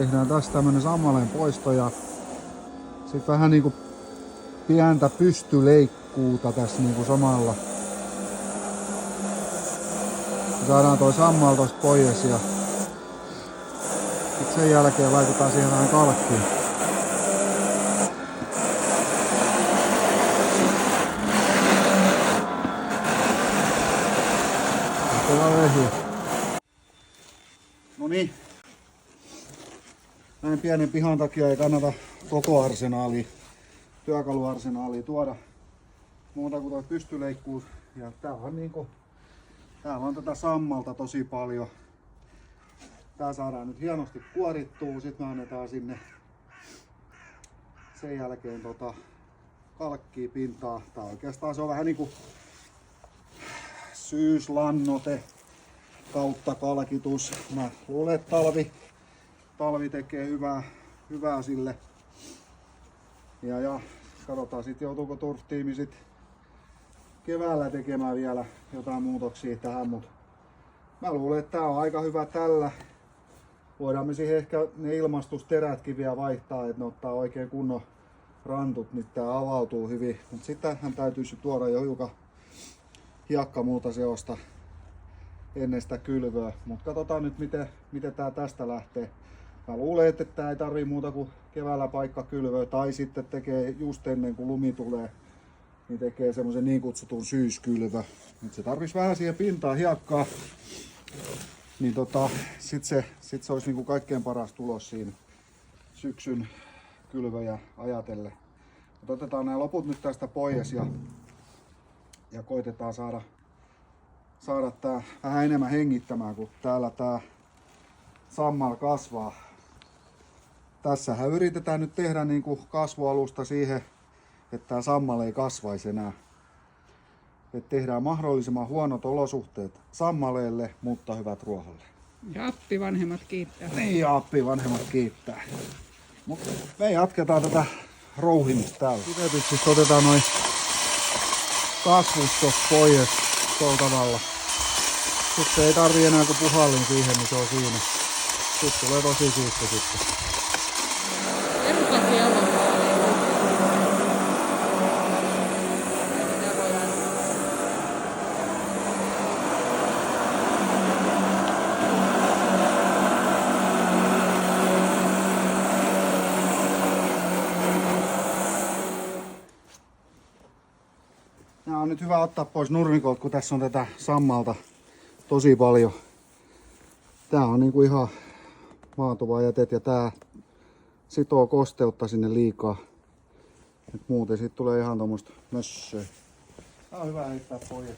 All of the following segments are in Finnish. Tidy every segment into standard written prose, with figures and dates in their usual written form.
tehdään tästä tämmönen sammaleen poisto ja sit vähän niinku pientä pystyleikkuuta tässä niinku samalla. Saadaan toi sammal tosta pois ja sit sen jälkeen laitetaan siihen vähän kalkkia. Noniin. Näin pienen pihan takia ei kannata koko työkaluarsenaalia tuoda muuta kuin toi pystyleikkuus. Ja täällä on tätä sammalta tosi paljon. Tää saadaan nyt hienosti kuorittua, sit me annetaan sinne sen jälkeen kalkkia pintaa. Tää oikeastaan se on vähän niinku syyslannote kautta kalkitus. Mä luulen, että talvi tekee hyvää sille. Ja katsotaan sit joutuuko Turf-tiimi sit keväällä tekemään vielä jotain muutoksia tähän, mut mä luulen, että tää on aika hyvä tällä. Voidaan me siihen ehkä ne ilmastusterätkin vielä vaihtaa, että ne ottaa oikein kunnon rantut, niin tää avautuu hyvin. Mut sitähän täytyisi tuoda jo hiukan hiekkamuuta seosta ennen sitä kylvöä. Mut katsotaan nyt miten tää tästä lähtee. Mä luulen, että tää ei tarvii muuta kuin keväällä paikka kylvöä tai sitten tekee just ennen kuin lumi tulee, niin tekee semmosen niin kutsutun syyskylvö. Nyt se tarvis vähän siihen pintaan hiekkaa, niin sit se olisi niinku kaikkein paras tulos siinä syksyn kylvöjä ajatellen. Mut otetaan nämä loput nyt tästä pois ja koitetaan saada tää vähän enemmän hengittämään, kun täällä tää sammal kasvaa. Tässähän yritetään nyt tehdä niinku kasvualusta siihen, että tää sammal ei kasvaisi enää. Et tehdään mahdollisimman huonot olosuhteet sammaleelle, mutta hyvät ruoholle. Ja appivanhemmat kiittää. Niin, ja appivanhemmat kiittää. Mutta me jatketaan tätä rouhimista täällä. Kivetyksistä otetaan noin kasvustot pois tuolla tavalla. Sitten ei tarvii enää kuin puhallin siihen, niin se on siinä. Sitten tulee tosi siisti sitten. Nää on nyt hyvä ottaa pois nurmikolta, kun tässä on tätä sammalta tosi paljon. Tää on niinku ihan maatuvaa jätet ja tää sitoo kosteutta sinne liikaa. Et muuten siitä tulee ihan tommoista mössöä. Tää on hyvä heittää pois.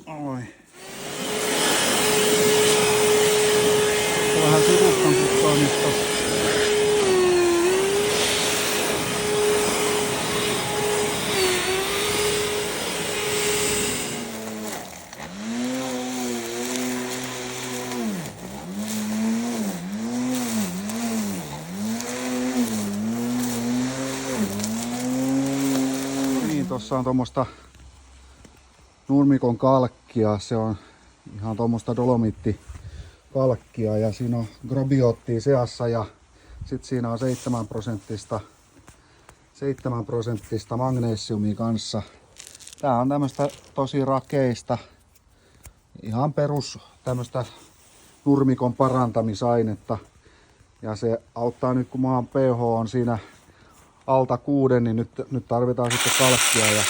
Oi. Vähän sivustan pukkaamista. Tuossa on tuommoista nurmikon kalkkia, se on ihan tuommoista dolomittikalkkia ja siinä on grobiottia seassa ja sitten siinä on 7% magnesiumia kanssa. Tää on tämmöistä tosi rakeista, ihan perus tämmöistä nurmikon parantamisainetta ja se auttaa nyt kun maan pH on siinä alta 6, niin nyt tarvitaan sitten kalkkia ja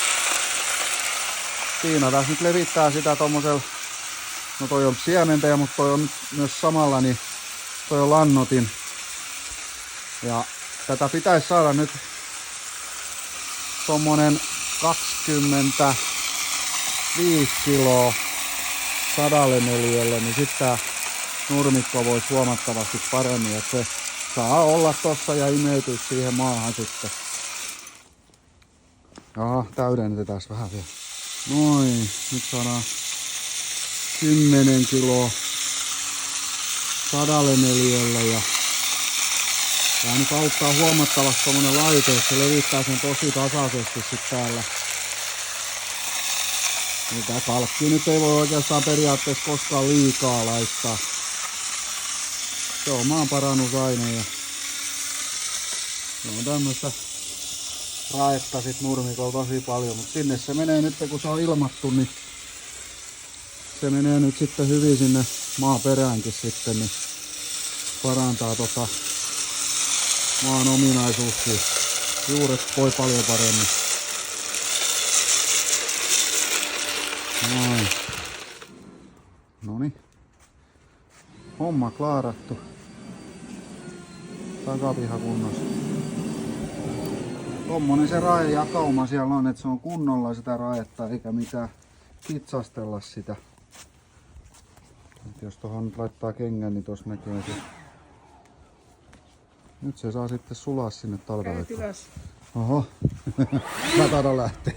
siinä taas nyt levittää sitä tommosella, no toi on siementäjä, mutta toi on nyt myös samalla, niin toi on lannotin ja tätä pitäisi saada nyt tommonen 25 kiloa 100 neliölle, niin sitten tää nurmikko voisi huomattavasti paremmin, että se saa olla tossa ja imeytyä siihen maahan sitten. Jaha, täydennetään vähän vielä. Noin, nyt saadaan 10 kiloa 100 neliölle ja tää nyt auttaa huomattavasti tommonen laite, että se levittää sen tosi tasaisesti sit täällä. Mitä kalkkia nyt ei voi oikeastaan periaatteessa koskaan liikaa laittaa. Se on maanparannusaine ja se on tämmöstä raetta sit nurmikolla tosi paljon, mutta sinne se menee nyt kun se on ilmattu, niin se menee nyt sitten hyvin sinne maaperäänkin sitten, niin parantaa maan ominaisuuksia. Juuret voi paljon paremmin. Noin. Noniin. Homma klaarattu. Takapiha kunnossa. Tommonen se raejakauma siellä on, että se on kunnolla sitä raetta eikä mitään kitsastella sitä. Et jos tohon nyt laittaa kengän, niin tossa näkee se. Nyt se saa sitten sulaa sinne talvelle. Kädet ylös. Oho, mä taidan lähteä.